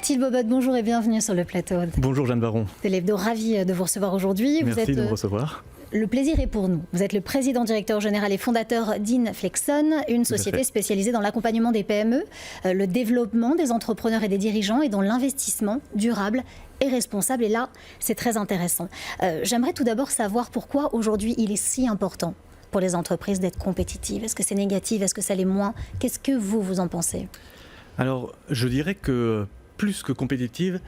Thiel Bobot, bonjour et bienvenue sur le plateau. Bonjour Jeanne Baron. De l'Hebdo, ravi de vous recevoir aujourd'hui. Merci de me recevoir. Le plaisir est pour nous. Vous êtes le président, directeur général et fondateur d'Inflexon, une société spécialisée dans l'accompagnement des PME, le développement des entrepreneurs et des dirigeants et dans l'investissement durable et responsable. Et là, c'est très intéressant. J'aimerais tout d'abord savoir pourquoi aujourd'hui il est si important pour les entreprises d'être compétitives. Est-ce que c'est négatif? Est-ce que ça l'est moins? Qu'est-ce que vous en pensez? Alors, je dirais que plus que compétitives,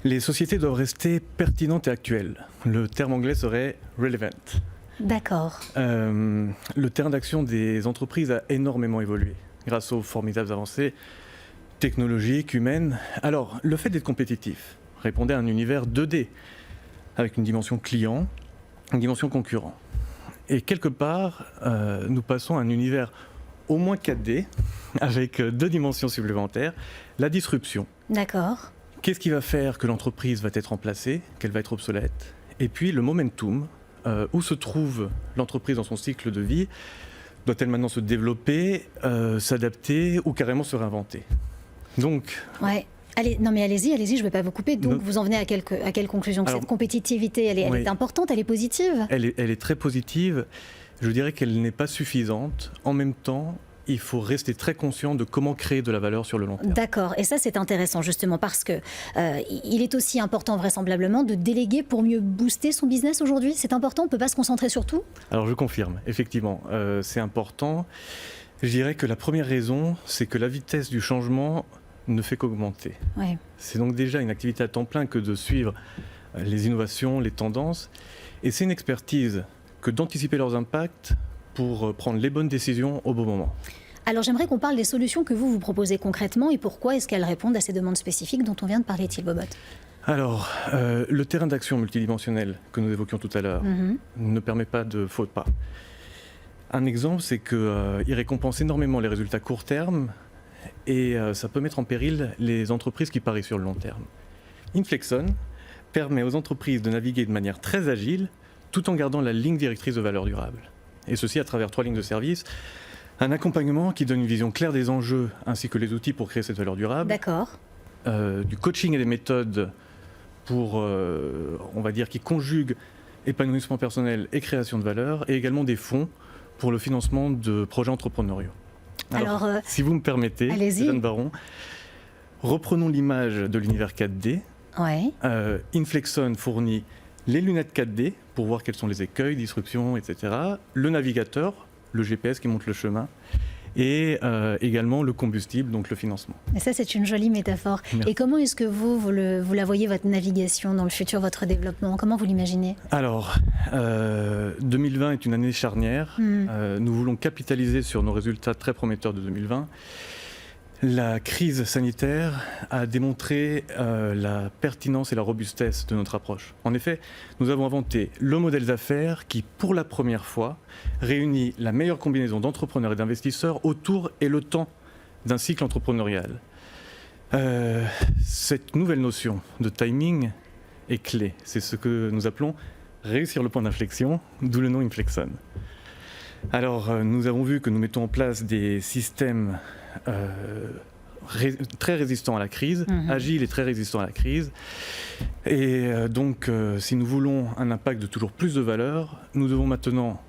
les sociétés doivent rester pertinentes et actuelles. Le terme anglais serait relevant. D'accord. Le terrain d'action des entreprises a énormément évolué grâce aux formidables avancées technologiques, humaines. Alors, le fait d'être compétitif répondait à un univers 2D avec une dimension client, une dimension concurrent. Et quelque part, nous passons à un univers au moins 4D, avec 2 dimensions supplémentaires, la disruption. D'accord. Qu'est-ce qui va faire que l'entreprise va être remplacée, qu'elle va être obsolète? Et puis le momentum, où se trouve l'entreprise dans son cycle de vie? Doit-elle maintenant se développer, s'adapter ou carrément se réinventer? Donc... Ouais. Allez-y, je ne vais pas vous couper. Donc, vous en venez à quelle conclusion? Cette compétitivité, elle est importante, elle est positive? Elle est très positive. Je dirais qu'elle n'est pas suffisante. En même temps, il faut rester très conscient de comment créer de la valeur sur le long terme. D'accord. Et ça, c'est intéressant, justement, parce que il est aussi important, vraisemblablement, de déléguer pour mieux booster son business aujourd'hui. C'est important, on ne peut pas se concentrer sur tout? Alors, je confirme, effectivement, c'est important. Je dirais que la première raison, c'est que la vitesse du changement ne fait qu'augmenter. Ouais. C'est donc déjà une activité à temps plein que de suivre les innovations, les tendances. Et c'est une expertise que d'anticiper leurs impacts pour prendre les bonnes décisions au bon moment. Alors j'aimerais qu'on parle des solutions que vous proposez concrètement et pourquoi est-ce qu'elles répondent à ces demandes spécifiques dont on vient de parler, Thiel Bobot. Alors, le terrain d'action multidimensionnel que nous évoquions tout à l'heure ne permet pas de faux pas. Un exemple, c'est qu'il récompense énormément les résultats court terme et ça peut mettre en péril les entreprises qui parient sur le long terme. Inflexon permet aux entreprises de naviguer de manière très agile tout en gardant la ligne directrice de valeur durable. Et ceci à travers 3 lignes de service. Un accompagnement qui donne une vision claire des enjeux ainsi que les outils pour créer cette valeur durable. D'accord. Du coaching et des méthodes pour, on va dire, qui conjuguent épanouissement personnel et création de valeur, et également des fonds pour le financement de projets entrepreneuriaux. Alors si vous me permettez, Jeanne Baron, reprenons l'image de l'univers 4D. Ouais. Inflexon fournit les lunettes 4D pour voir quels sont les écueils, disruptions, etc. Le navigateur, le GPS qui montre le chemin, et également le combustible, donc le financement. Et ça, c'est une jolie métaphore. Merci. Et comment est-ce que vous la voyez, votre navigation dans le futur, votre développement? Comment vous l'imaginez? Alors, 2020 est une année charnière. Nous voulons capitaliser sur nos résultats très prometteurs de 2020. La crise sanitaire a démontré la pertinence et la robustesse de notre approche. En effet, nous avons inventé le modèle d'affaires qui, pour la première fois, réunit la meilleure combinaison d'entrepreneurs et d'investisseurs autour et le temps d'un cycle entrepreneurial. Cette nouvelle notion de timing est clé. C'est ce que nous appelons réussir le point d'inflexion, d'où le nom Inflexon. Alors, nous avons vu que nous mettons en place des systèmes très résistants à la crise, agiles et très résistants à la crise. Et donc, si nous voulons un impact de toujours plus de valeur, nous devons maintenant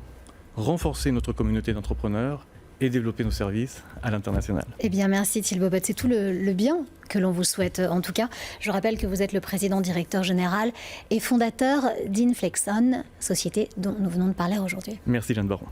renforcer notre communauté d'entrepreneurs et développer nos services à l'international. Eh bien, merci Thiel Bobot. C'est tout le bien que l'on vous souhaite en tout cas. Je rappelle que vous êtes le président, directeur général et fondateur d'Inflexon, société dont nous venons de parler aujourd'hui. Merci Jeanne Baron.